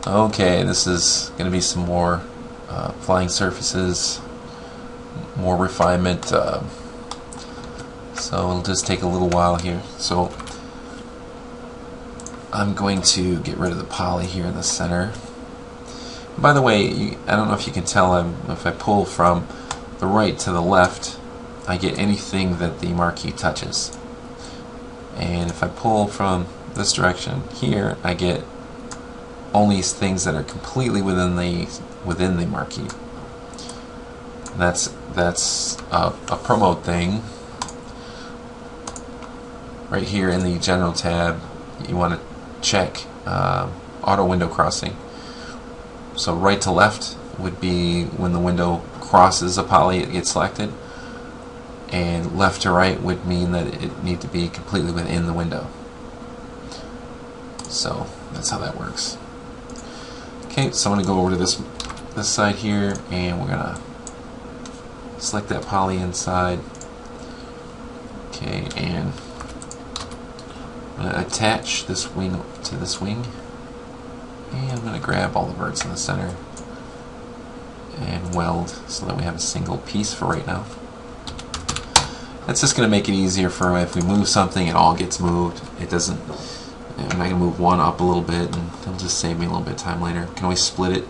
Okay, this is going to be some more flying surfaces, more refinement. So it'll just take a little while here. So I'm going to get rid of the poly here in the center. By the way, I don't know if you can tell, if I pull from the right to the left, I get anything that the marquee touches. And if I pull from this direction here, I get only things that are completely within the marquee. That's a promo thing. Right here in the general tab, you want to check auto window crossing. So right to left would be when the window crosses a poly, it gets selected, and left to right would mean that it need to be completely within the window. So that's how that works. Okay, so I'm going to go over to this side here, and we're going to select that poly inside. Okay, and I'm going to attach this wing to this wing, and I'm going to grab all the verts in the center and weld so that we have a single piece for right now. That's just going to make it easier for if we move something, it all gets moved. It doesn't. I'm not going to move one up a little bit, and it'll just save me a little bit of time later. Can always split it.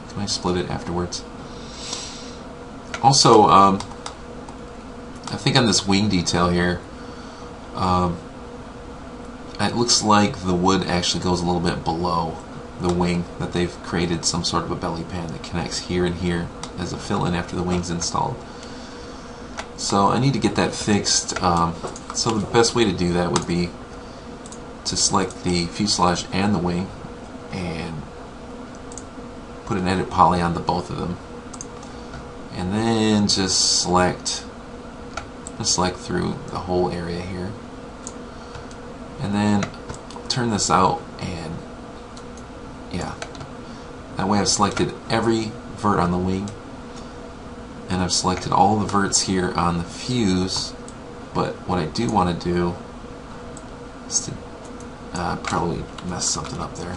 Can always split it afterwards. Also, I think on this wing detail here, it looks like the wood actually goes a little bit below the wing, that they've created some sort of a belly pan that connects here and here as a fill-in after the wing's installed. So I need to get that fixed. So the best way to do that would be to select the fuselage and the wing and put an edit poly on the both of them, and then just select through the whole area here, and then turn this out, and yeah, that way I've selected every vert on the wing, and I've selected all the verts here on the fuse. But what I do want to do is to probably mess something up there.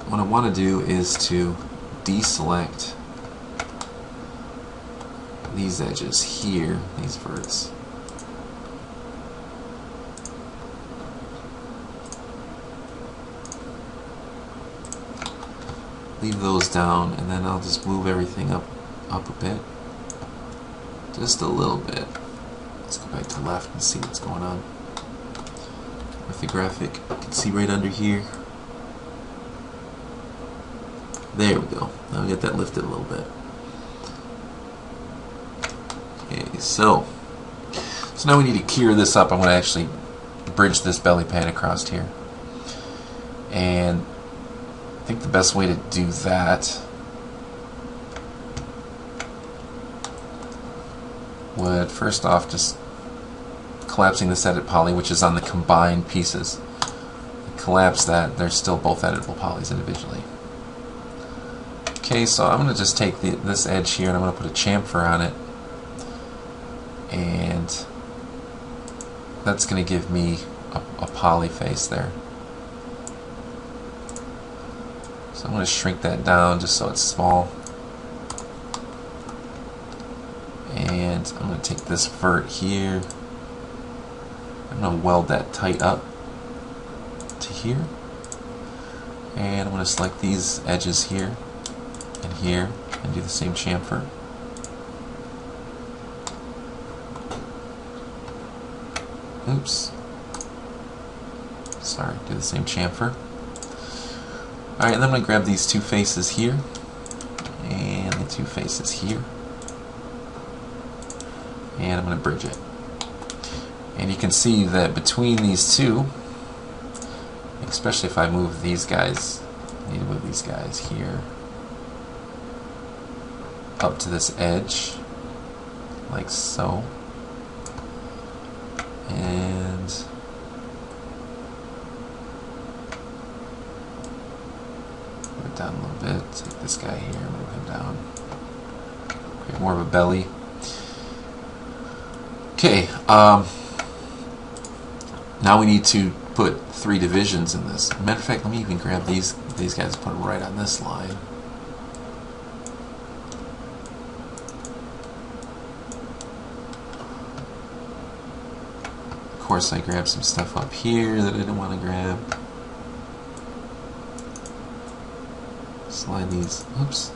What I want to do is to deselect these edges here, these verts. Leave those down, and then I'll just move everything up a bit. Just a little bit. Let's go back to left and see what's going on. With the graphic, you can see right under here. There we go. Now we get that lifted a little bit. Okay, so now we need to cure this up. I'm going to actually bridge this belly pan across here. And I think the best way to do that would first off just collapsing this edit poly, which is on the combined pieces. Collapse that, they're still both editable polys individually. Okay, so I'm going to just take this edge here and I'm going to put a chamfer on it, and that's going to give me a poly face there. So I'm going to shrink that down just so it's small. And I'm going to take this vert here. I'm going to weld that tight up to here. And I'm going to select these edges here and here and do the same chamfer. Oops. Sorry, do the same chamfer. Alright, and then I'm going to grab these two faces here and the two faces here, and I'm going to bridge it. And you can see that between these two, especially if I move these guys, I need to move these guys here up to this edge, like so. And move it down a little bit. Take this guy here, move him down. Create more of a belly. Okay, now we need to put 3 divisions in this. Matter of fact, let me even grab these guys and put them right on this line. Of course, I grabbed some stuff up here that I didn't want to grab. Slide these, oops,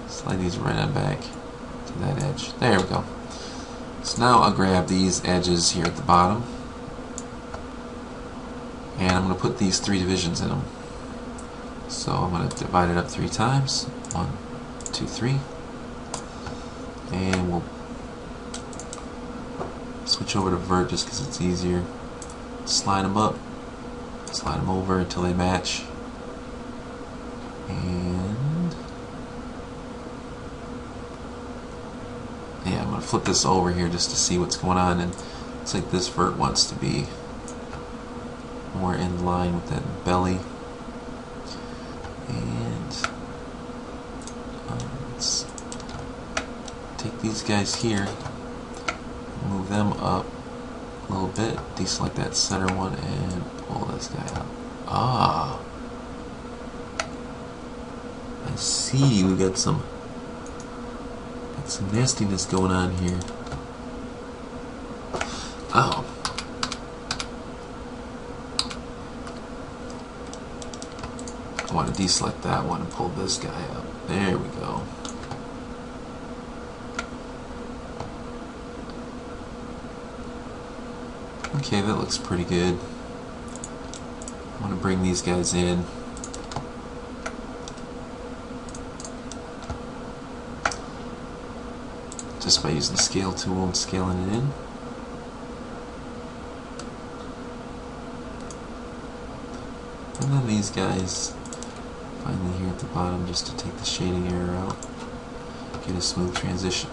slide these right on back to that edge. There we go. So now I'll grab these edges here at the bottom, and I'm going to put these 3 divisions in them. So I'm going to divide it up 3 times. 1, 2, 3. And we'll switch over to vert just because it's easier. Slide them up, slide them over until they match. And yeah, I'm going to flip this over here just to see what's going on, and it's like this vert wants to be more in line with that belly. And let's take these guys here, move them up a little bit, deselect that center one, and pull this guy up. Ah, I see, we got some nastiness going on here. Oh. I want to deselect that one and pull this guy up. There we go. Okay, that looks pretty good. I want to bring these guys in. Just by using the scale tool and scaling it in. And then these guys finally here at the bottom, just to take the shading error out, get a smooth transition.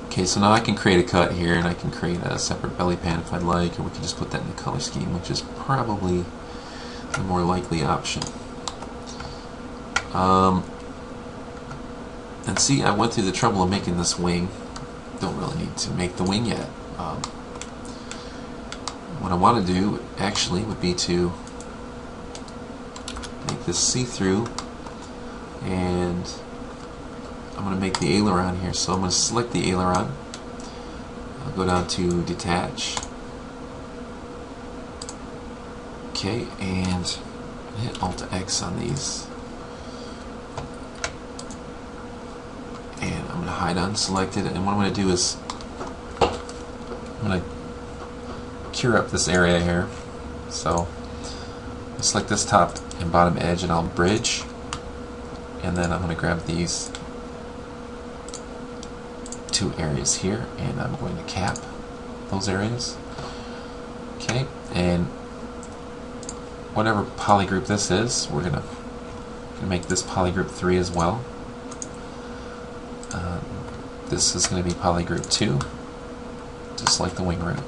Okay, so now I can create a cut here, and I can create a separate belly pan if I'd like, or we can just put that in the color scheme, which is probably the more likely option. And see, I went through the trouble of making this wing. Don't really need to make the wing yet. What I want to do actually would be to make this see-through, and I'm going to make the aileron here. So I'm going to select the aileron. I'll go down to detach. Okay, and hit Alt-X on these. And I'm going to hide unselected, and what I'm going to do is I'm going to cure up this area here. So I'll select this top and bottom edge, and I'll bridge, and then I'm going to grab these 2 areas here, and I'm going to cap those areas. Okay, and whatever polygroup this is, we're going to make this polygroup 3 as well. This is going to be polygroup 2, just like the wing root.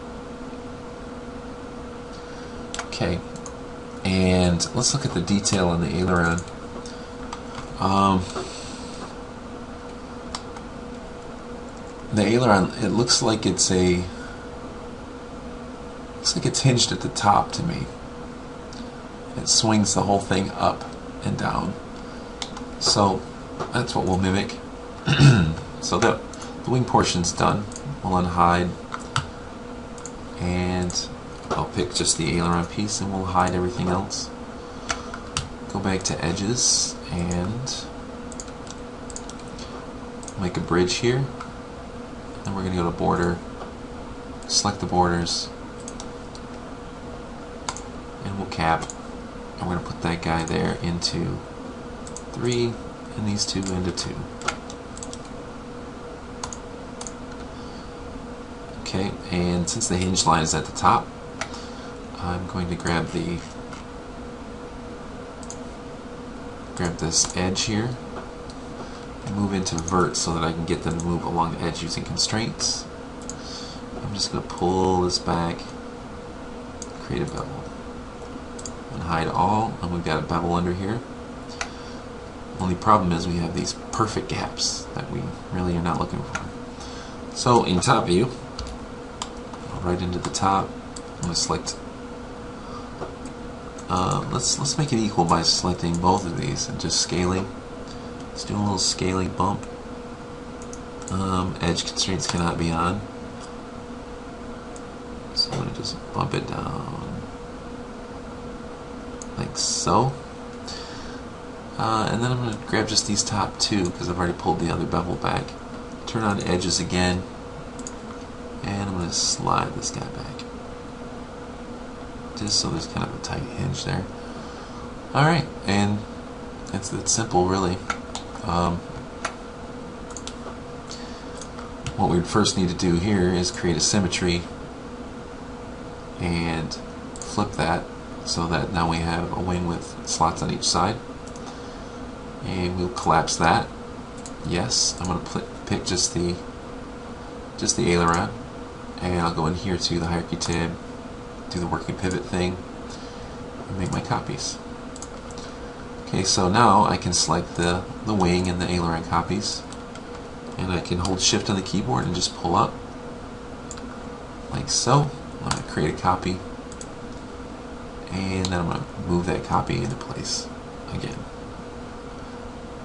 Okay, and let's look at the detail on the aileron. The aileron, it looks like it's hinged at the top to me. It swings the whole thing up and down. So that's what we'll mimic. So the wing portion's done. We'll unhide, and I'll pick just the aileron piece, and we'll hide everything else. Go back to edges and make a bridge here. Then we're going to go to border, select the borders, and we'll cap. And we're going to put that guy there into 3, and these 2 into 2. Okay, and since the hinge line is at the top, I'm going to grab this edge here, and move into vert so that I can get them to move along the edge using constraints. I'm just going to pull this back, create a bevel, and hide all, and we've got a bevel under here. Only problem is we have these perfect gaps that we really are not looking for. So in top view, right into the top. I'm going to select. Let's make it equal by selecting both of these and just scaling. Let's do a little scaling bump. Edge constraints cannot be on, so I'm going to just bump it down like so. And then I'm going to grab just these top two because I've already pulled the other bevel back. Turn on edges again, and I'm going to slide this guy back, just so there's kind of a tight hinge there. Alright, and it's that simple really. What we first need to do here is create a symmetry and flip that so that now we have a wing with slots on each side. And we'll collapse that. Yes, I'm going to pick just the aileron, and I'll go in here to the hierarchy tab, do the working pivot thing, and make my copies. Okay, so now I can select the wing and the aileron copies, and I can hold shift on the keyboard and just pull up like so. I'm going to create a copy, and then I'm going to move that copy into place again.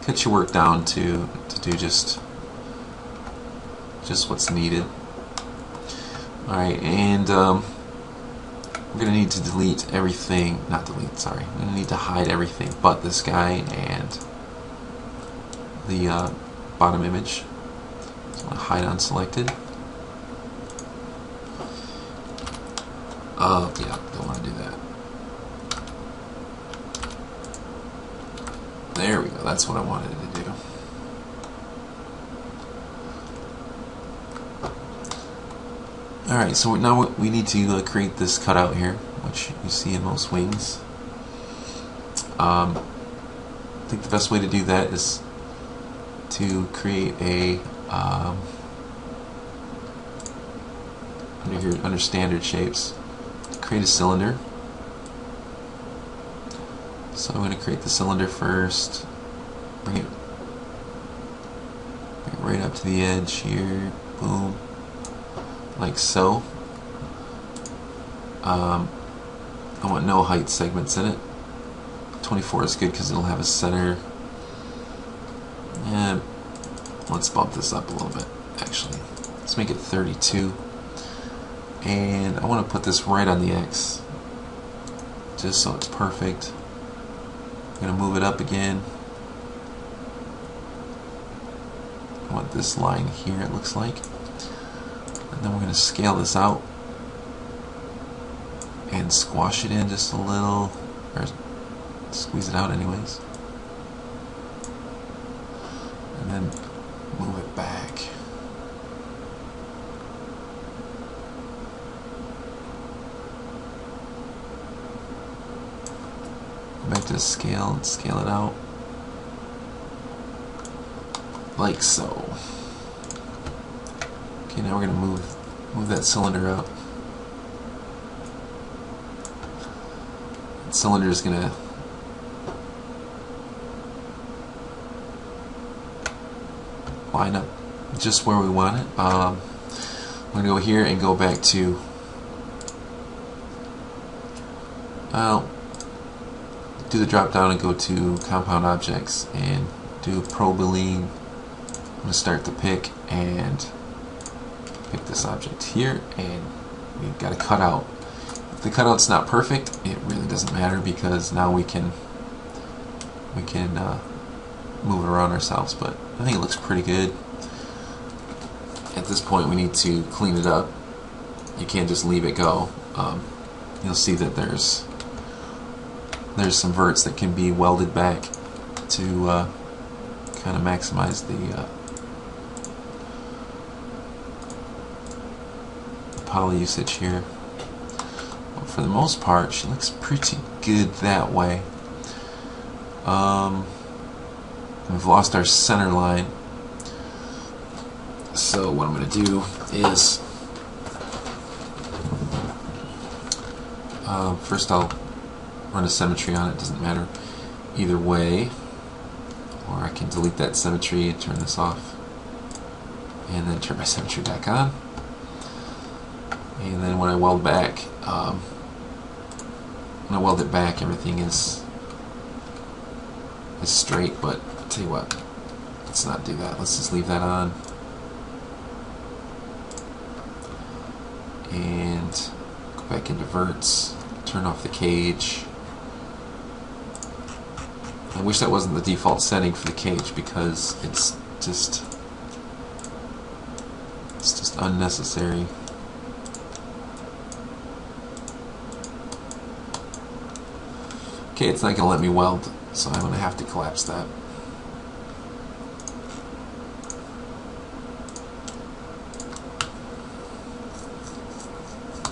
Cut your work down to do just what's needed. Alright, and we're going to need to delete everything, not delete, sorry. We're going to need to hide everything but this guy and the bottom image. So I'm going to hide unselected. Yeah, don't want to do that. There we go, that's what I wanted to do. Alright, so now we need to create this cutout here, which you see in most wings. I think the best way to do that is to create a under standard shapes, create a cylinder. So I'm going to create the cylinder first, bring it right up to the edge here, boom, like so. I want no height segments in it. 24 is good because it'll have a center. And let's bump this up a little bit, actually. Let's make it 32. And I want to put this right on the X, just so it's perfect. I'm going to move it up again. I want this line here, it looks like. And then we're going to scale this out and squash it in just a little, or squeeze it out anyways. And then move it back. Back to scale and scale it out like so. Okay, now we're going to move that cylinder up. That cylinder is going to line up just where we want it. I'm going to go here and go back to do the drop down and go to compound objects and do probeline. I'm going to start the pick and pick this object here, and we've got a cutout. If the cutout's not perfect, it really doesn't matter because now we can move it around ourselves, but I think it looks pretty good. At this point we need to clean it up. You can't just leave it go. You'll see that there's some verts that can be welded back to kind of maximize the poly usage here. But for the most part, she looks pretty good that way. We've lost our center line, so what I'm going to do is first I'll run a symmetry on it. Doesn't matter either way, or I can delete that symmetry and turn this off and then turn my symmetry back on. And then when I weld back, when I weld it back, everything is straight. But I'll tell you what, let's not do that. Let's just leave that on. And go back into verts, turn off the cage. I wish that wasn't the default setting for the cage, because it's just unnecessary. Okay, it's not going to let me weld, so I'm going to have to collapse that.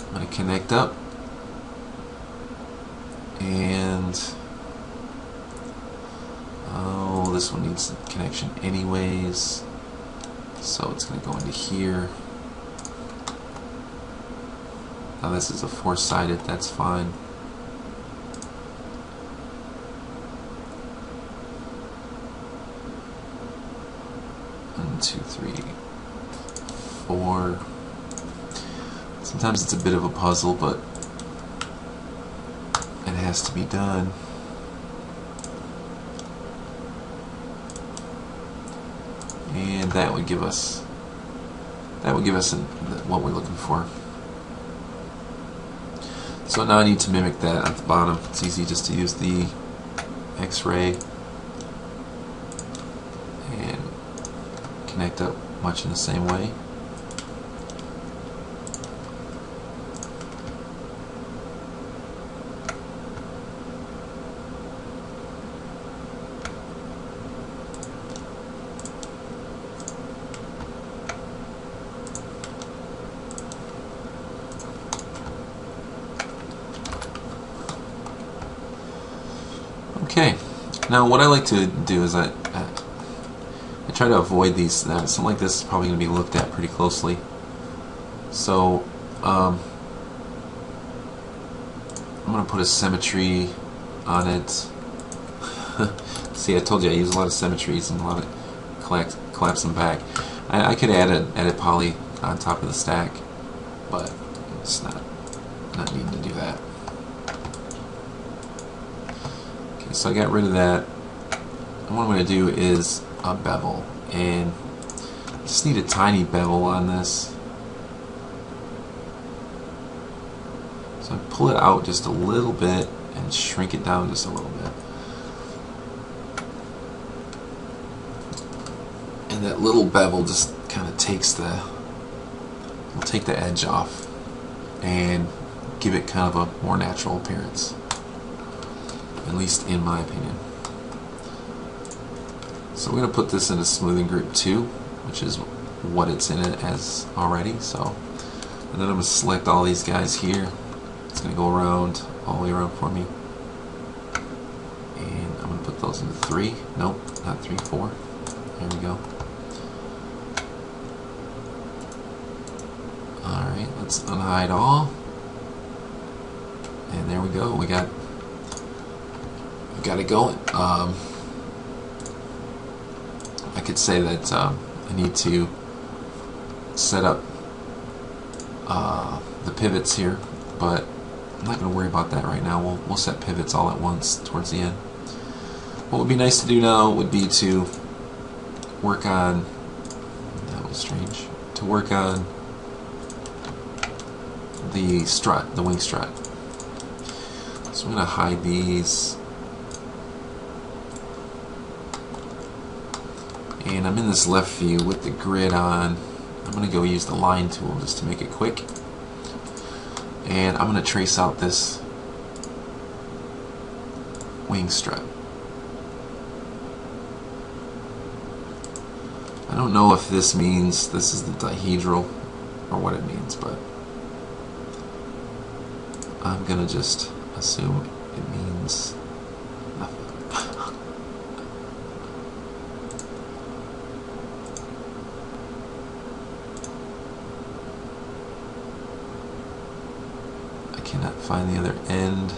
I'm going to connect up, and oh, this one needs a connection anyways, so it's going to go into here. Now this is a four-sided, that's fine. One, two, three, four. Sometimes it's a bit of a puzzle, but it has to be done. And that would give us what we're looking for. So now I need to mimic that at the bottom. It's easy just to use the X-ray and connect up much in the same way. Okay, now what I like to do is I try to avoid these. Something like this is probably going to be looked at pretty closely. So I'm going to put a symmetry on it. See, I told you I use a lot of symmetries and a lot of collapse them back. I could add a poly on top of the stack, but it's not needing to do that. So I got rid of that, and what I'm going to do is a bevel, and I just need a tiny bevel on this. So I pull it out just a little bit and shrink it down just a little bit. And that little bevel just kind of takes will take the edge off and give it kind of a more natural appearance. At least in my opinion. So we're going to put this in a smoothing group 2, which is what it's in it as already. So, and then I'm going to select all these guys here. It's going to go around, all the way around for me. And I'm going to put those into 3. Nope, not 3, 4. There we go. Alright, let's unhide all. And there we go. We got it going. I could say that I need to set up the pivots here, but I'm not going to worry about that right now. We'll set pivots all at once towards the end. What would be nice to do now would be to work on, that was strange, to work on the strut, the wing strut. So I'm going to hide these. And I'm in this left view with the grid on. I'm going to go use the line tool just to make it quick. And I'm going to trace out this wing strut. I don't know if this means this is the dihedral or what it means, but I'm going to just assume it means nothing. Cannot find the other end.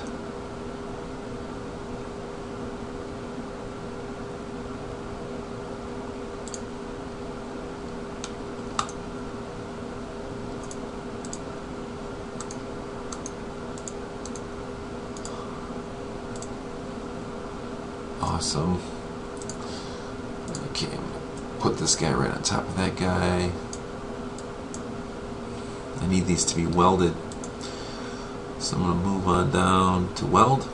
Awesome. Okay, I'm gonna put this guy right on top of that guy. I need these to be welded. So I'm going to move on down to weld.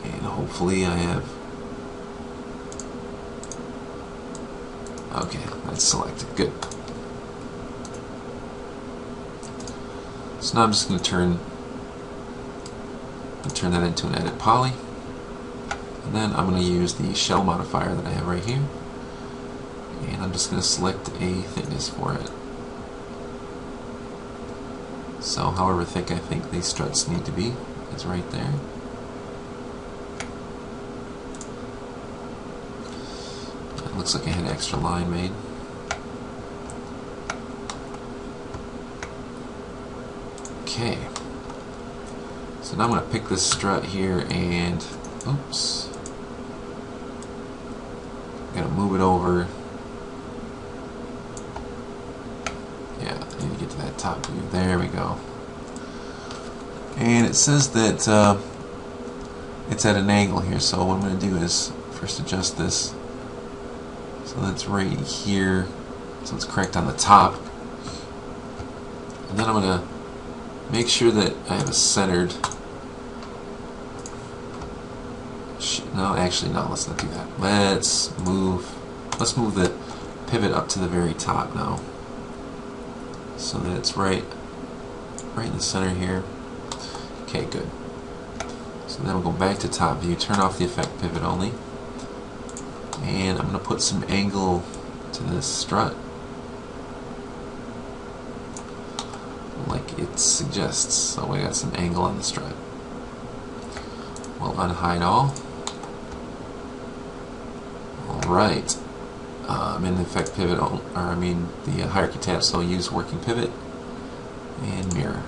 And hopefully I have... Okay, that's selected. Good. So now I'm just going to turn that into an edit poly. And then I'm going to use the shell modifier that I have right here. And I'm just going to select a thickness for it. So however thick I think these struts need to be is right there. It looks like I had an extra line made. Okay. So now I'm going to pick this strut here and, oops, I'm going to move it over. Yeah, I need to get to that top view. There we go. And it says that it's at an angle here, so what I'm going to do is first adjust this so that's right here, so it's correct on the top. And then I'm going to make sure that I have a centered... No, actually, no, let's not do that. Let's move the pivot up to the very top now, so that it's right in the center here. Okay, good. So then we'll go back to top view, turn off the effect pivot only, and I'm going to put some angle to this strut, like it suggests. So we got some angle on the strut. We'll unhide all. Alright. I'm in the effect pivot, or I mean the hierarchy tab, so I'll use working pivot and mirror.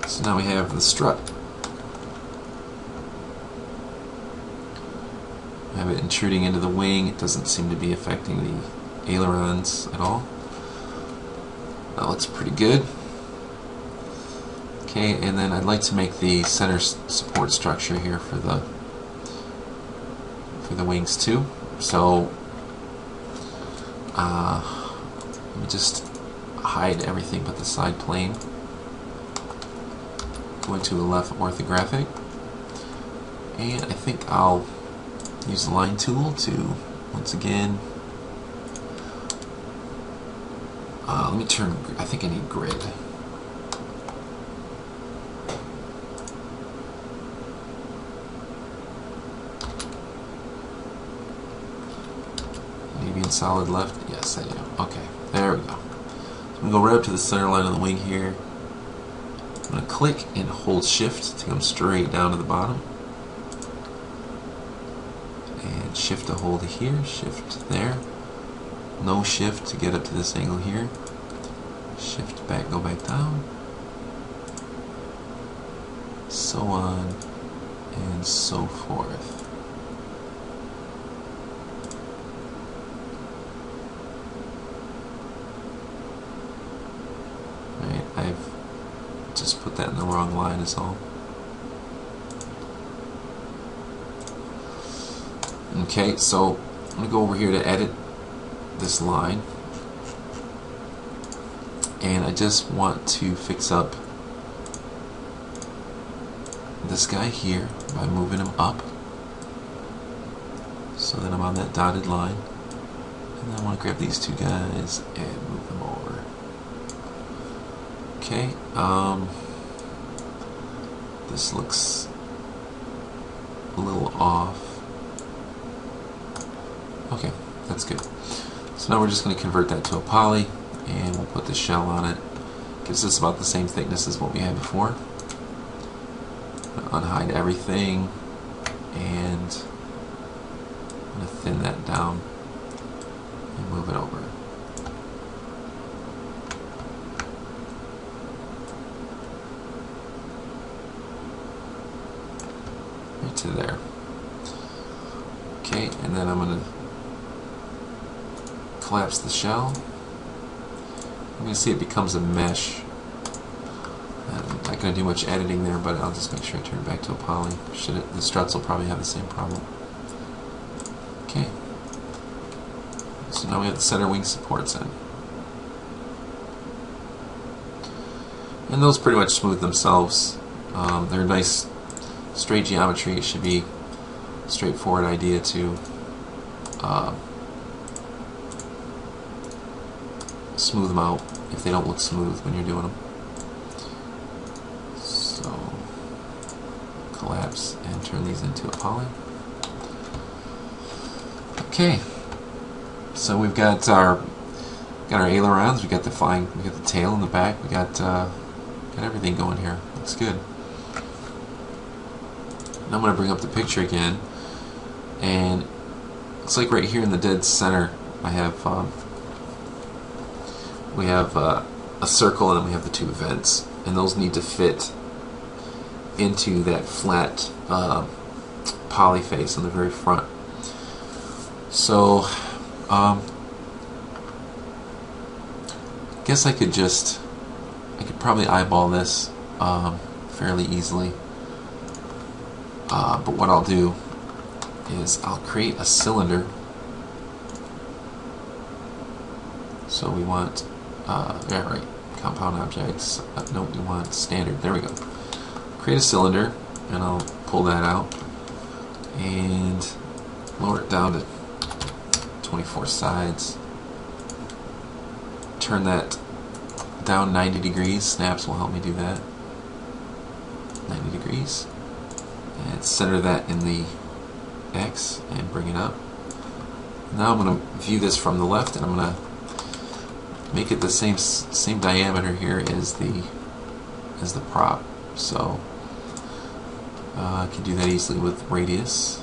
So now we have the strut. I have it intruding into the wing. It doesn't seem to be affecting the ailerons at all. That looks pretty good. Okay, and then I'd like to make the center support structure here for the wings too. So let me just hide everything but the side plane. Go into the left orthographic, and I think I'll use the line tool to once again. Let me turn. I think I need grid. Maybe in solid left. Yes, I do. Okay, there we go. So I'm gonna go right up to the center line of the wing here. I'm going to click and hold shift to come straight down to the bottom. And shift to hold here, shift there. No shift to get up to this angle here. Shift back, go back down. So on and so forth. Right, I've just put that in the wrong line is all. Okay, so I'm going to go over here to edit this line, and I just want to fix up this guy here by moving him up so that I'm on that dotted line, and then I want to grab these two guys and move them over. Okay, this looks a little off. Okay, that's good. So now we're just going to convert that to a poly, and we'll put the shell on it. Gives us about the same thickness as what we had before. Unhide everything, and I'm going to thin that down and move it over. Right to there. Okay, and then I'm going to collapse the shell. I'm going to see it becomes a mesh I'm not going to do much editing there, but I'll just make sure I turn it back to a poly. The struts will probably have the same problem. Okay. So now we have the center wing supports in. And those pretty much smooth themselves. They're nice straight geometry. It should be a straightforward idea to smooth them out if they don't look smooth when you're doing them. So collapse and turn these into a poly. Okay, so we've got our ailerons, we got the tail in the back, we got everything going here. Looks good. Now I'm going to bring up the picture again, and looks like right here in the dead center I have we have a circle, and then we have the two vents, and those need to fit into that flat poly face on the very front. So guess I could probably eyeball this fairly easily, but what I'll do is I'll create a cylinder. So we want yeah, right, compound objects, no, we want standard, there we go. Create a cylinder, and I'll pull that out and lower it down to 24 sides. Turn that down 90 degrees. Snaps will help me do that. 90 degrees. And center that in the X and bring it up. Now I'm going to view this from the left, and I'm going to make it the same diameter here as the prop. So I can do that easily with radius.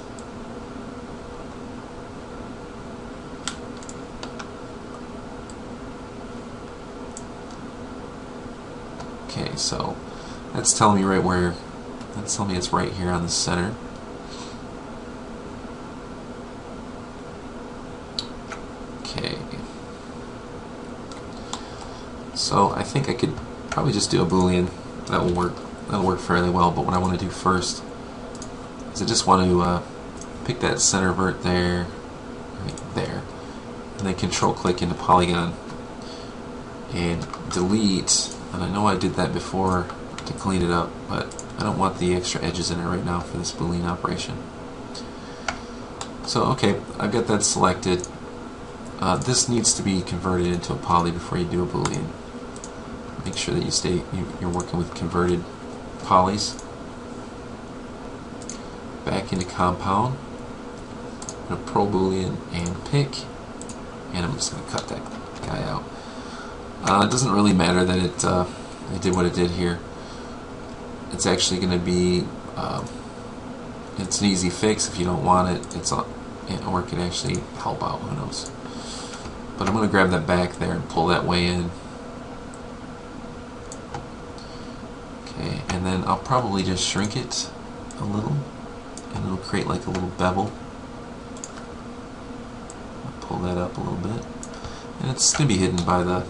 Okay, so that's telling me that's telling me it's right here on the center. Okay. So I think I could probably just do a Boolean. That will work. That'll work fairly well. But what I want to do first is I just want to pick that center vert there, right there, and then Control click into Polygon and delete. And I know I did that before to clean it up, but I don't want the extra edges in it right now for this Boolean operation. So okay, I've got that selected. This needs to be converted into a poly before you do a Boolean. Make sure that you're working with converted polys. Back into compound. I'm going to Pro Boolean and pick, and I'm just going to cut that guy out. It doesn't really matter that it did what it did here. It's actually going to be it's an easy fix if you don't want it. Or it can actually help out. Who knows? But I'm going to grab that back there and pull that way in. Okay, and then I'll probably just shrink it a little, and it'll create like a little bevel. I'll pull that up a little bit, and it's going to be hidden by the.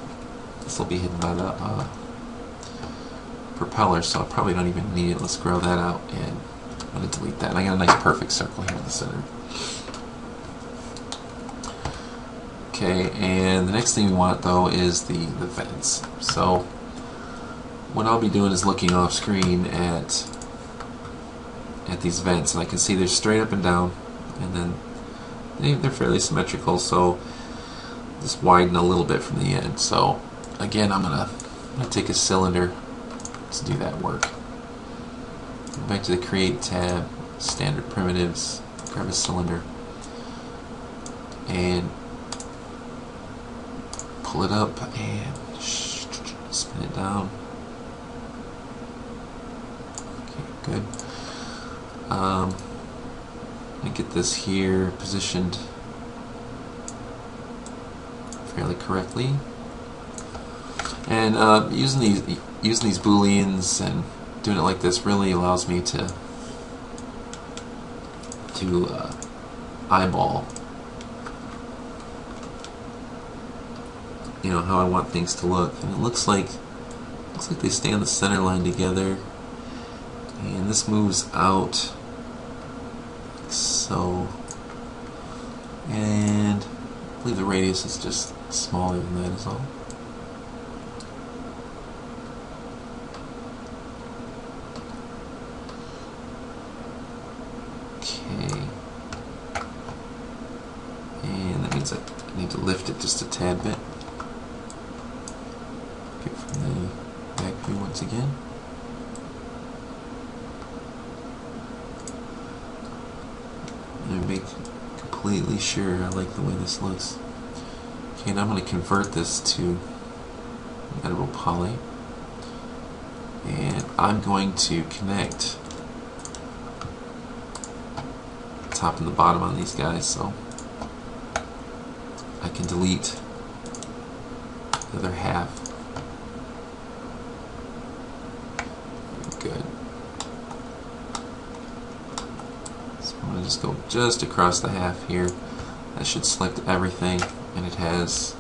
This will be hidden by the propeller, so I probably don't even need it. Let's grow that out, and I'm going to delete that. And I got a nice perfect circle here in the center. Okay, and the next thing we want though is the vents. So what I'll be doing is looking off screen at these vents, and I can see they're straight up and down, and then they're fairly symmetrical, so just widen a little bit from the end. So again, I'm gonna take a cylinder to do that work. Go back to the Create tab, Standard Primitives, grab a cylinder, and pull it up and spin it down. Okay, good. And get this here positioned fairly correctly. And using these Booleans and doing it like this really allows me to eyeball, you know, how I want things to look. And it looks like Looks like they stay on the center line together, and this moves out like so, and I believe the radius is just smaller than that is all. Okay, and that means I need to lift it just a tad bit. Get from the back view once again. And make completely sure I like the way this looks. Okay, now I'm going to convert this to editable poly, and I'm going to connect the top and the bottom on these guys so I can delete the other half. Good. So I'm going to just go just across the half here. That should select everything, and it has.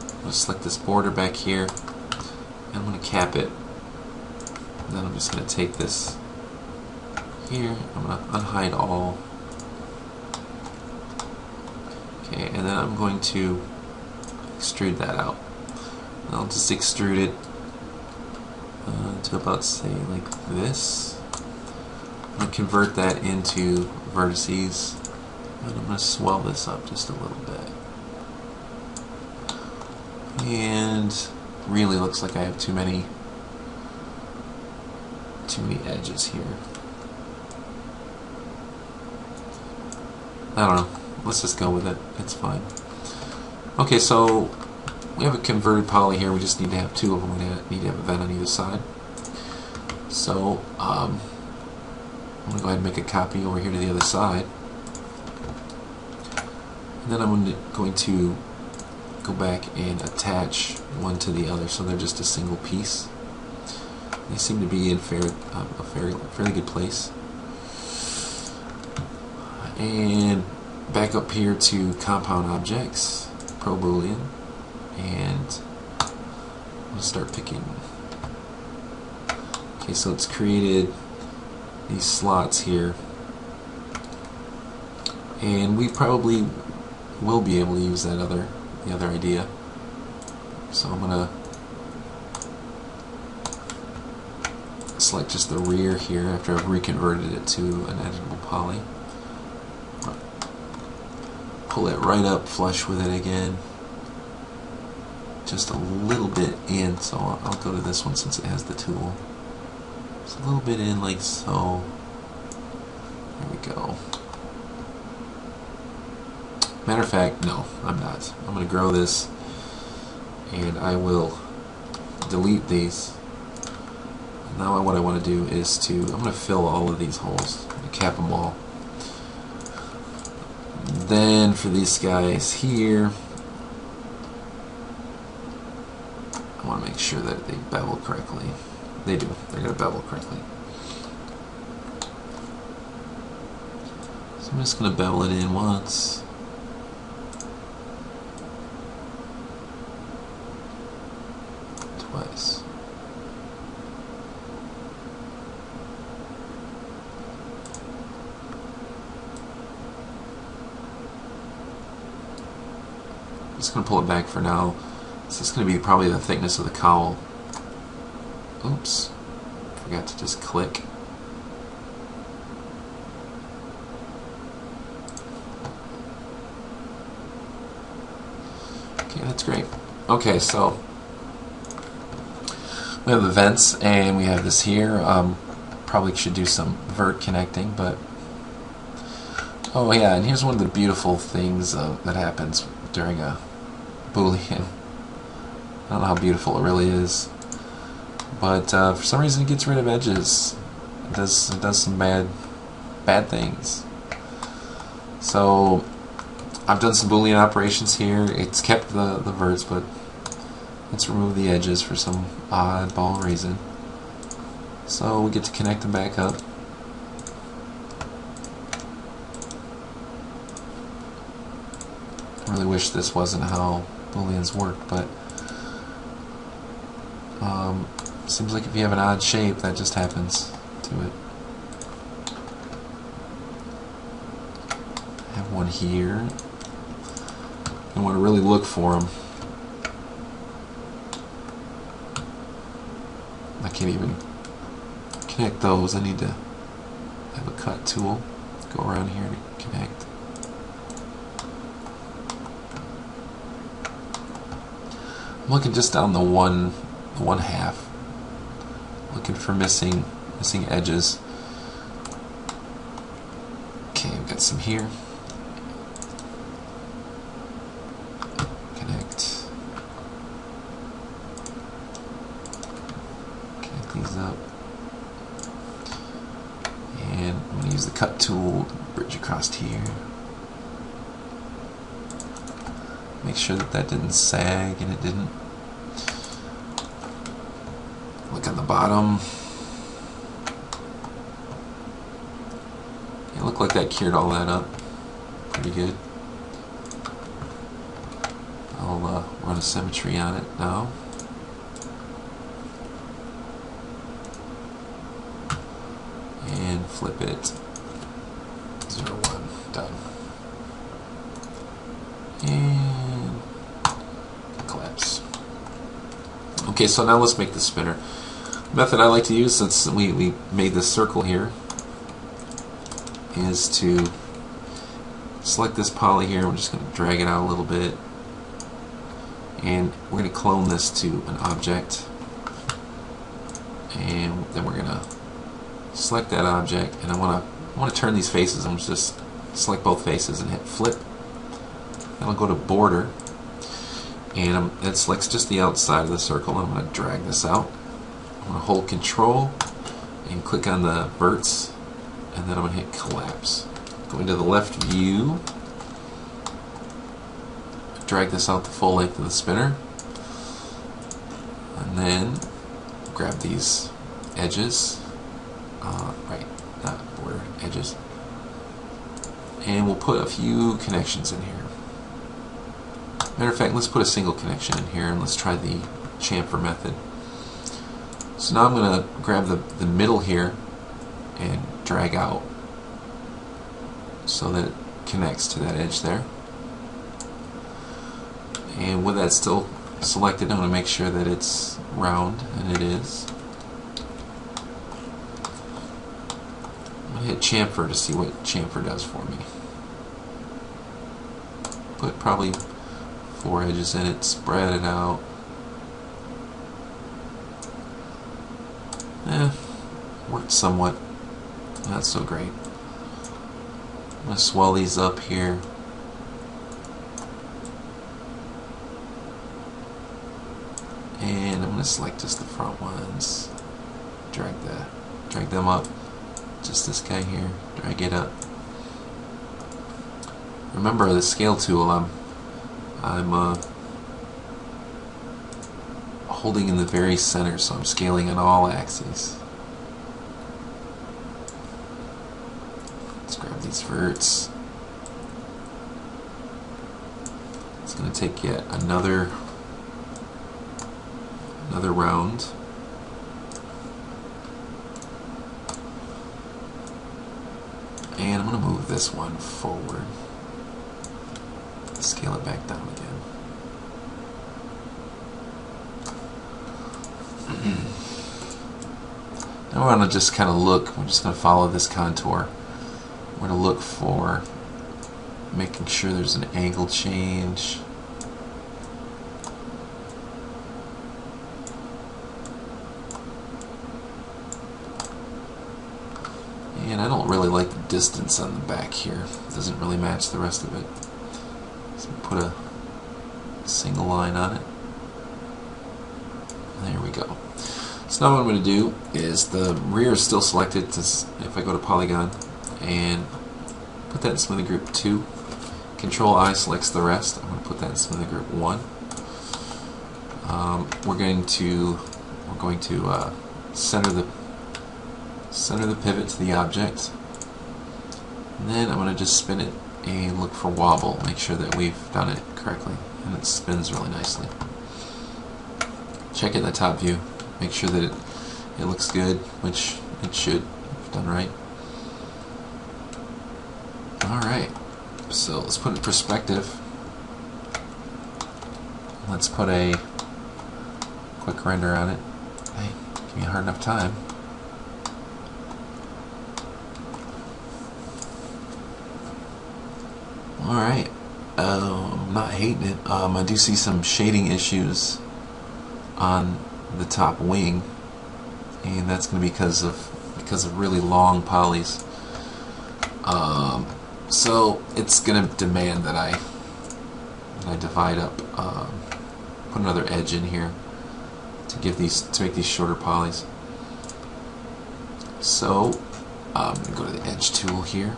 I'm going to select this border back here, and I'm going to cap it. And then I'm just going to take this here, I'm going to unhide all. Okay, and then I'm going to extrude that out. And I'll just extrude it to about, say, like this. I'm going to convert that into vertices, and I'm going to swell this up just a little bit. And really looks like I have too many edges here. I don't know. Let's just go with it. It's fine. Okay, so we have a converted poly here. We just need to have two of them. We need to have a vent on either side. So I'm going to go ahead and make a copy over here to the other side. And then I'm going to go back and attach one to the other so they're just a single piece. They seem to be in a fairly good place. And back up here to compound objects, pro boolean, and I'm going to start picking. Okay, so it's created these slots here, and we probably will be able to use the other idea. So I'm going to select just the rear here after I've reconverted it to an editable poly. Pull it right up flush with it again, just a little bit in, so I'll go to this one since it has the tool. Just a little bit in like so. There we go. Matter of fact, no, I'm not. I'm going to grow this, and I will delete these. Now what I want to do is I'm going to fill all of these holes, cap them all. Then for these guys here, I want to make sure that they bevel correctly. They do. They're going to bevel correctly. So I'm just going to bevel it in once. Twice. I'm just going to pull it back for now. This is going to be probably the thickness of the cowl. Oops, forgot to just click. Okay, that's great. Okay, so we have the vents, and we have this here. Probably should do some vert connecting, but oh yeah, and here's one of the beautiful things that happens during a Boolean. I don't know how beautiful it really is, but for some reason it gets rid of edges. It does some bad things. So I've done some Boolean operations here. It's kept the verts, but let's remove the edges for some oddball reason. So we get to connect them back up. I really wish this wasn't how Booleans work, but Seems like if you have an odd shape, that just happens to it. I have one here. I want to really look for them. I can't even connect those. I need to have a cut tool. Go around here to connect. I'm looking just down the one half. Looking for missing edges. Okay, I've got some here. Connect these up. And I'm going to use the cut tool to bridge across here. Make sure that didn't sag, and it didn't. Look on the bottom. It looked like that cured all that up pretty good. I'll run a symmetry on it now. And flip it. 0, 1. Done. And collapse. Okay, so now let's make the spinner. The method I like to use, since we made this circle here, is to select this poly here. We're just going to drag it out a little bit, and we're going to clone this to an object, and then we're going to select that object, and I want to turn these faces. I'm just select both faces and hit flip. Then I'll go to border, and it selects just the outside of the circle. I'm going to drag this out. I'm going to hold Control and click on the verts, and then I'm going to hit collapse. Go into the left view, drag this out the full length of the spinner, and then grab these edges, not border, edges, and we'll put a few connections in here. Matter of fact, let's put a single connection in here, and let's try the chamfer method. So now I'm going to grab the middle here and drag out so that it connects to that edge there. And with that still selected, I'm going to make sure that it's round, and it is. I'm going to hit chamfer to see what chamfer does for me. Put probably 4 edges in it, spread it out. Worked somewhat, not so great. I'm going to swell these up here. And I'm going to select just the front ones. Drag them up. Just this guy here. Drag it up. Remember the scale tool, I'm holding in the very center, so I'm scaling on all axes. Let's grab these verts. It's going to take yet another round. And I'm going to move this one forward. Scale it back down again. Now we're going to just kind of look, we're just going to follow this contour. We're going to look for making sure there's an angle change. And I don't really like the distance on the back here. It doesn't really match the rest of it. So put a single line on it. There we go. So now what I'm going to do is the rear is still selected. If I go to polygon and put that in smoothing group 2, Control I selects the rest. I'm going to put that in smoothing group 1. We're going to center the pivot to the object, and then I'm going to just spin it and look for wobble. Make sure that we've done it correctly, and it spins really nicely. check it in the top view. Make sure that it looks good, which it should, if done right. Alright, so let's put it in perspective. Let's put a quick render on it. Hey, give me a hard enough time. Alright, I'm not hating it. I do see some shading issues on the top wing, and that's going to be because of really long polys. So it's going to demand that I divide up, put another edge in here to make these shorter polys. So I'm going to go to the edge tool here.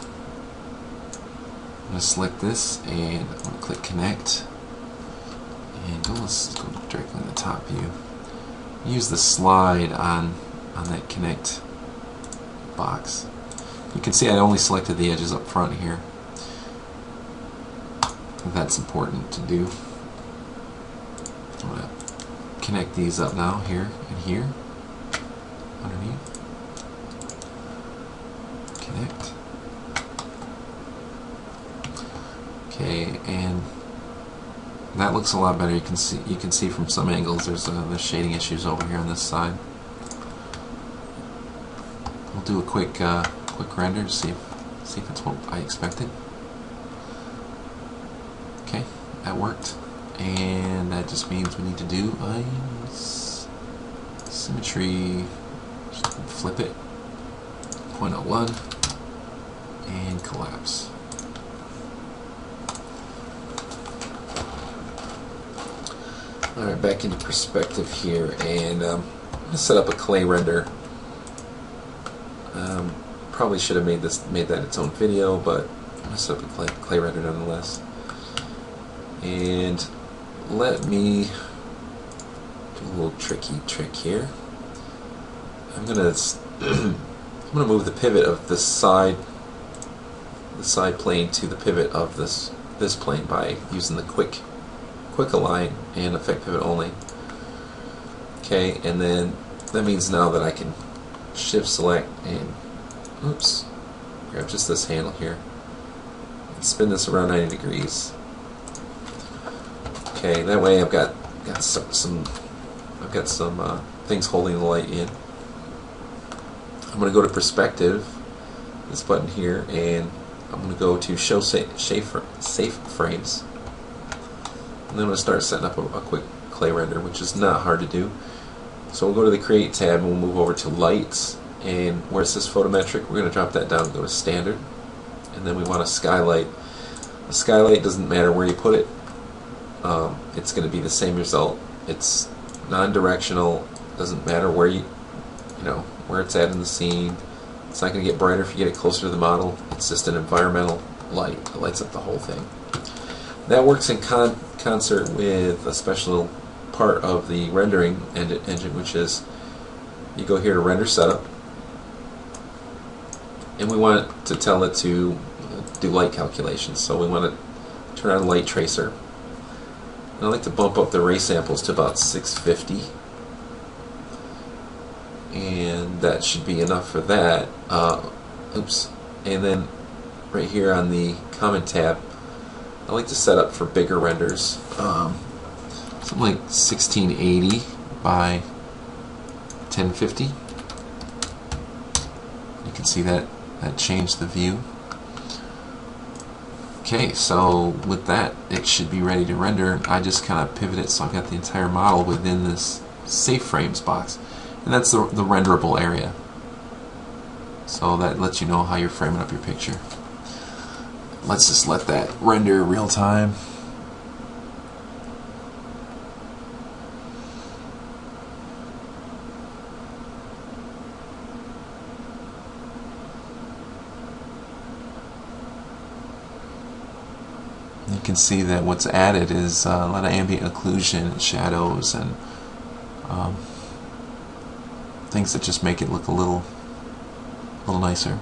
I'm going to select this and I'm going to click connect, and let's go directly in the top view. Use the slide on that connect box. You can see I only selected the edges up front here. That's important to do. I'm going to connect these up now, here and here, underneath. Connect. Okay, and that looks a lot better. You can see from some angles there's shading issues over here on this side. We'll do a quick render to see if it's what I expected. Okay, that worked, and that just means we need to do a symmetry. Flip it, 0.01, and collapse. Alright, back into perspective here, and I'm going to set up a clay render. Probably should have made that its own video, but I'm going to set up a clay render nonetheless. And let me do a little tricky trick here. I'm going to move the pivot of the side plane to the pivot of this plane by using the quick align and effect pivot only. Okay, and then that means now that I can shift select and grab just this handle here and spin this around 90 degrees. Okay, that way I've got some things holding the light in. I'm going to go to perspective, this button here, and I'm going to go to show safe frames. And then I'm going to start setting up a quick clay render, which is not hard to do. So we'll go to the Create tab and we'll move over to Lights, and where it says Photometric, we're going to drop that down and go to Standard. And then we want a skylight. A skylight doesn't matter where you put it. It's going to be the same result. It's non-directional. Doesn't matter where where it's at in the scene. It's not going to get brighter if you get it closer to the model. It's just an environmental light. It lights up the whole thing. That works in concert with a special part of the rendering engine, which is you go here to Render Setup, and we want to tell it to do light calculations. So we want to turn on Light Tracer. And I like to bump up the ray samples to about 650, and that should be enough for that. And then right here on the Comment tab, I like to set up for bigger renders, something like 1680 by 1050. You can see that changed the view. Okay, so with that, it should be ready to render. I just kind of pivot it so I've got the entire model within this Safe Frames box, and that's the renderable area. So that lets you know how you're framing up your picture. Let's just let that render real time. You can see that what's added is a lot of ambient occlusion and shadows and things that just make it look a little nicer.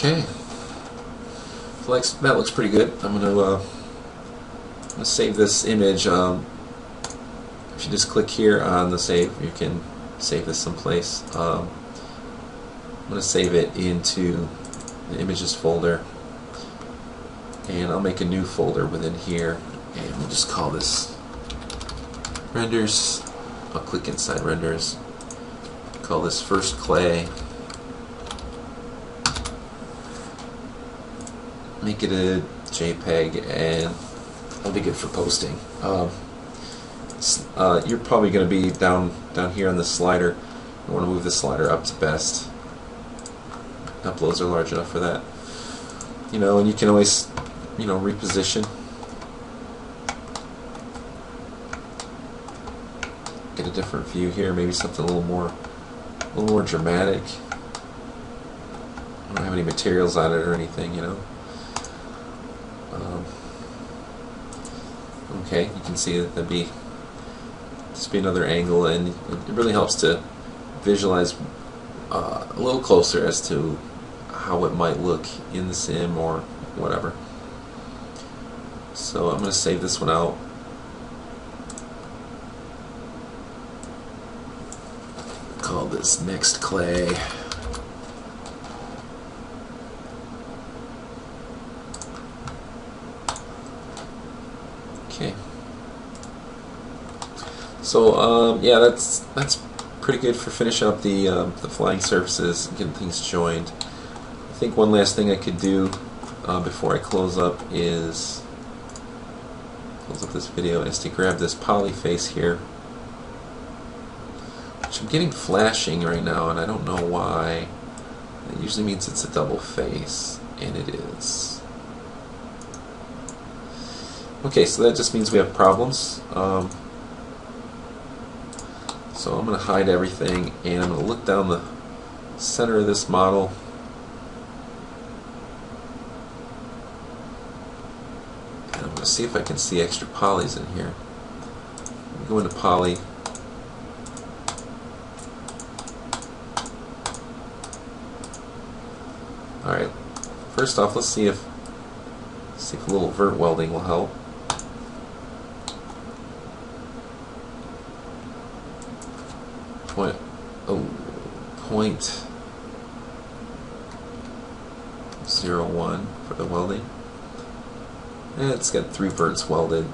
Okay, that looks pretty good. I'm gonna save this image. If you just click here on the save, you can save this someplace. I'm gonna save it into the images folder, and I'll make a new folder within here, and we'll just call this renders. I'll click inside renders, call this first clay, make it a JPEG, and that'll be good for posting. You're probably going to be down here on the slider. You want to move the slider up to best. Uploads are large enough for that. And you can always, reposition. Get a different view here, maybe something a little more dramatic. I don't have any materials on it or anything, Okay, you can see that that'd be another angle, and it really helps to visualize a little closer as to how it might look in the sim or whatever. So I'm going to save this one out. Call this next clay. Okay. So yeah, that's pretty good for finishing up the flying surfaces and getting things joined. I think one last thing I could do before I close up this video is to grab this poly face here, which I'm getting flashing right now, and I don't know why. It usually means it's a double face, and it is. Okay, so that just means we have problems. So I'm going to hide everything, and I'm going to look down the center of this model. And I'm going to see if I can see extra polys in here. Go into poly. Alright, first off, let's see if a little vert welding will help. Point 0.01 for the welding. And it's got 3 verts welded.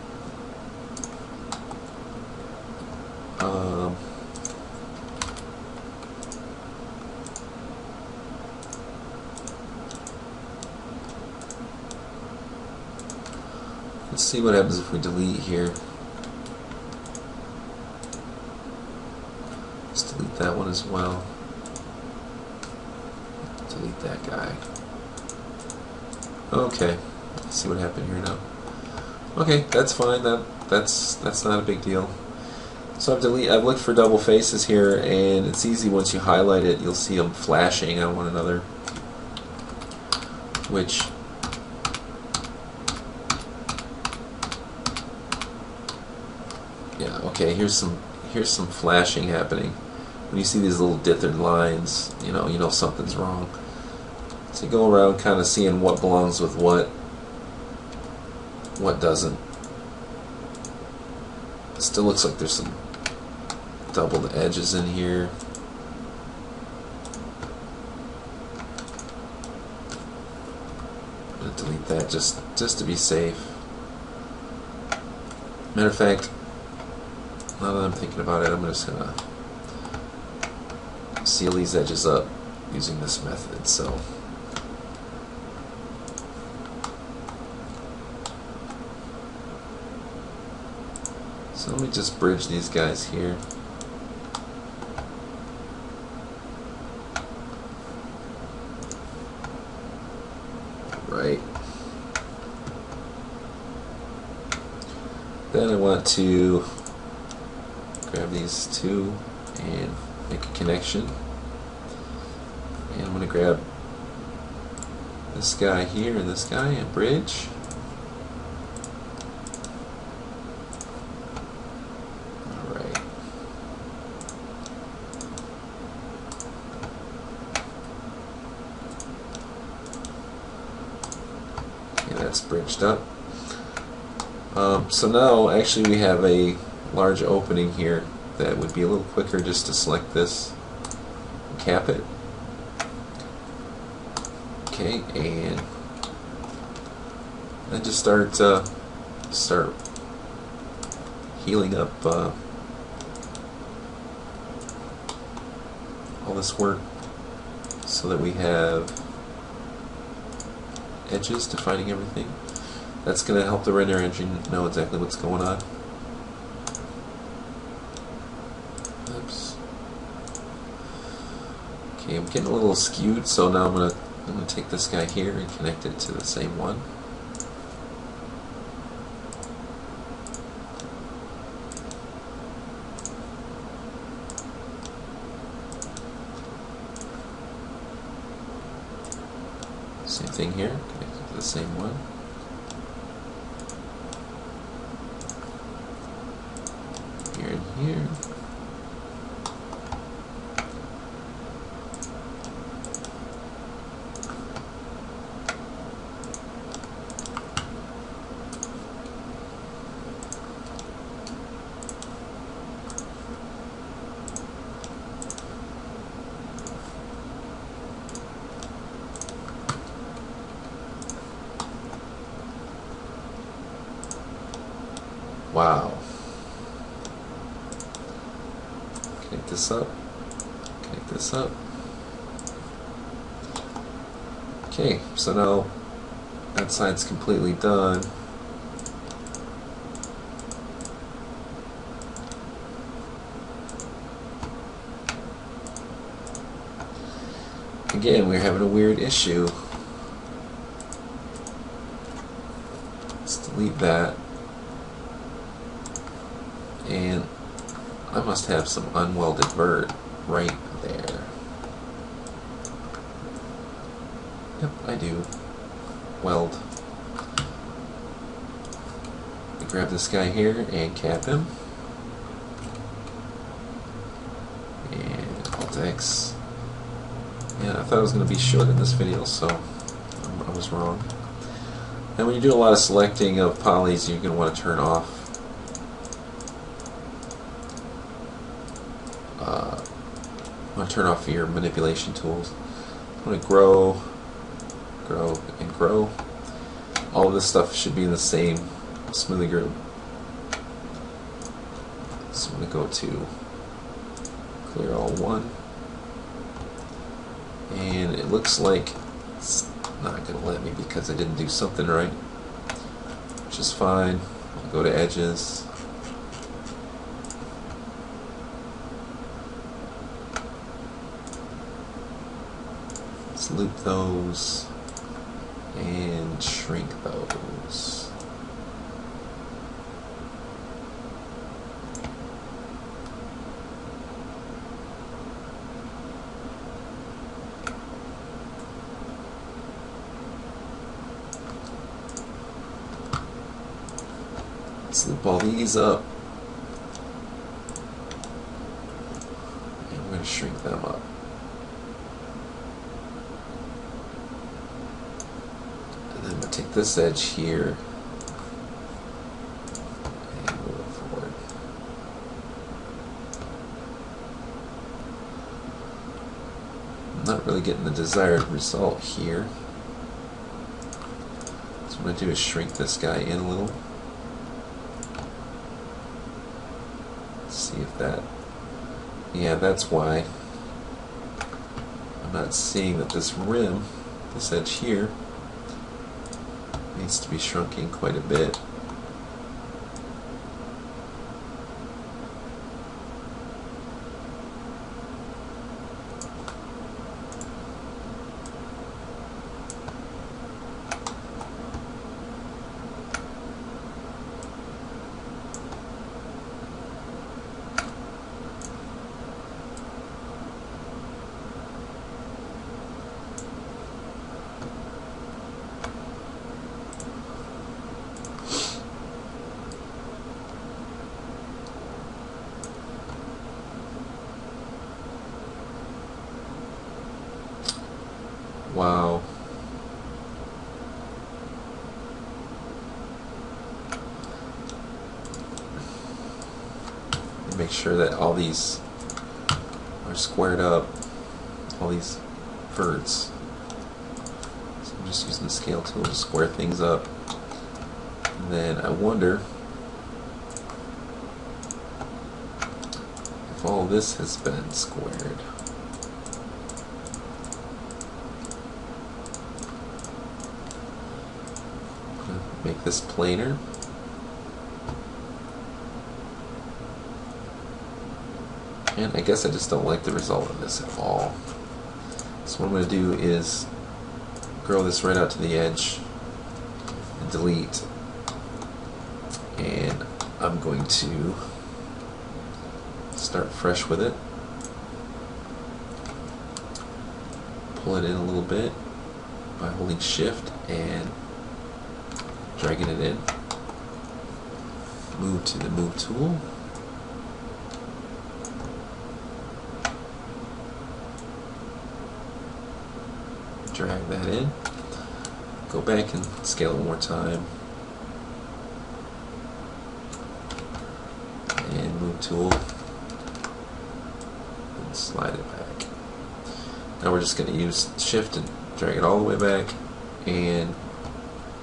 Let's see what happens if we delete here. Let's delete that one as well. Delete that guy. Okay, let's see what happened here now. Okay, that's fine. That's not a big deal. So I've looked for double faces here, and it's easy once you highlight it. You'll see them flashing on one another, which yeah. Okay, here's some flashing happening. When you see these little dithered lines, you know something's wrong. So you go around kind of seeing what belongs with what doesn't. It still looks like there's some doubled edges in here. I'm going to delete that just to be safe. Matter of fact, now that I'm thinking about it, I'm just going to seal these edges up using this method. So let me just bridge these guys here. Right. Then I want to grab these two and make a connection. And I'm going to grab this guy here and this guy and bridge. Alright. that's bridged up. So now actually we have a large opening here that would be a little quicker just to select this, cap it. Okay, and then just start healing up all this work so that we have edges defining everything. That's going to help the render engine know exactly what's going on. Oops. Okay, I'm getting a little skewed, so now I'm going to take this guy here and connect it to the same one. Same thing here, connect it to the same one. Here and here. Wow. Connect this up. Connect this up. Okay, so now that side's completely done. Again, we're having a weird issue. Let's delete that. And I must have some unwelded vert right there. Yep, I do. Weld. I grab this guy here and cap him. And Alt-X. Yeah, I thought it was going to be short in this video, so I was wrong. And when you do a lot of selecting of polys, you're going to want to turn off your manipulation tools. I want to grow, and grow. All of this stuff should be in the same smoothie group. So I'm going to go to clear all one. And it looks like it's not going to let me because I didn't do something right, which is fine. I'll go to edges. Let's loop those and shrink those. Let's loop all these up. And we're going to shrink them up. Take this edge here and move it forward. I'm not really getting the desired result here. So what I'm going to do is shrink this guy in a little. Let's see if that... Yeah, that's why I'm not seeing that this rim, this edge here, needs to be shrunking quite a bit. Wow. make sure that all these are squared up, all these verts. So I'm just using the scale tool to square things up. And then I wonder if all this has been squared. Make this planar. And I guess I just don't like the result of this at all. So what I'm going to do is grow this right out to the edge and delete. And I'm going to start fresh with it. Pull it in a little bit by holding shift and dragging it in. Move to the move tool. Drag that in. Go back and scale it one more time. And move tool. And slide it back. Now we're just going to use shift and drag it all the way back, and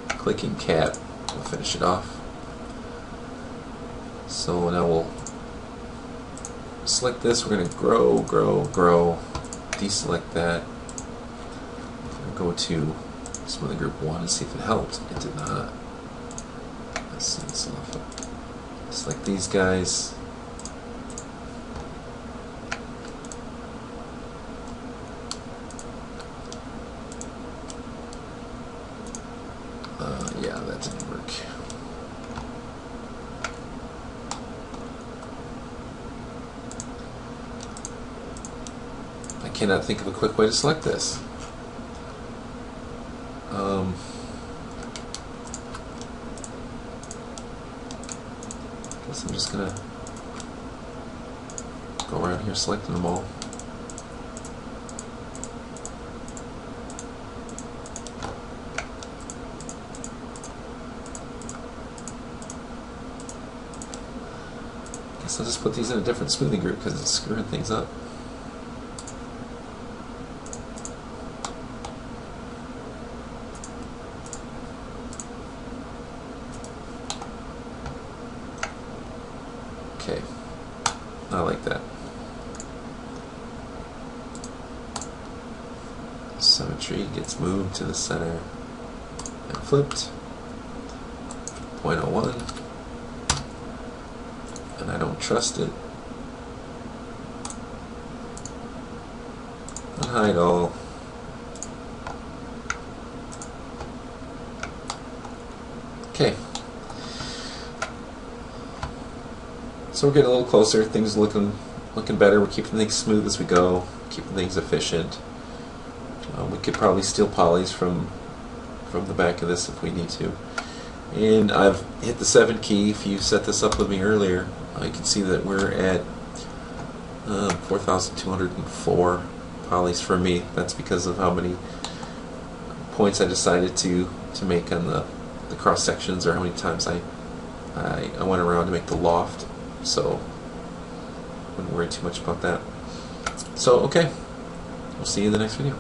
clicking cap will finish it off. So now we'll select this. We're going to grow, deselect that. Go to smoothing group 1 and see if it helped. It did not. Let's see this off. Select these guys. Yeah, that didn't work. I cannot think of a quick way to select this. Guess I'm just gonna go around here selecting them all. Guess I'll just put these in a different smoothing group because it's screwing things up. Okay, I like that. Symmetry gets moved to the center and flipped. 0.01. And I don't trust it. Unhide all. Okay. So we're getting a little closer. Things looking better. We're keeping things smooth as we go, keeping things efficient. We could probably steal polys from the back of this if we need to. And I've hit the 7 key. If you set this up with me earlier, you can see that we're at 4,204 polys for me. That's because of how many points I decided to make on the cross sections, or how many times I went around to make the loft. So I wouldn't worry too much about that. So okay, we'll see you in the next video.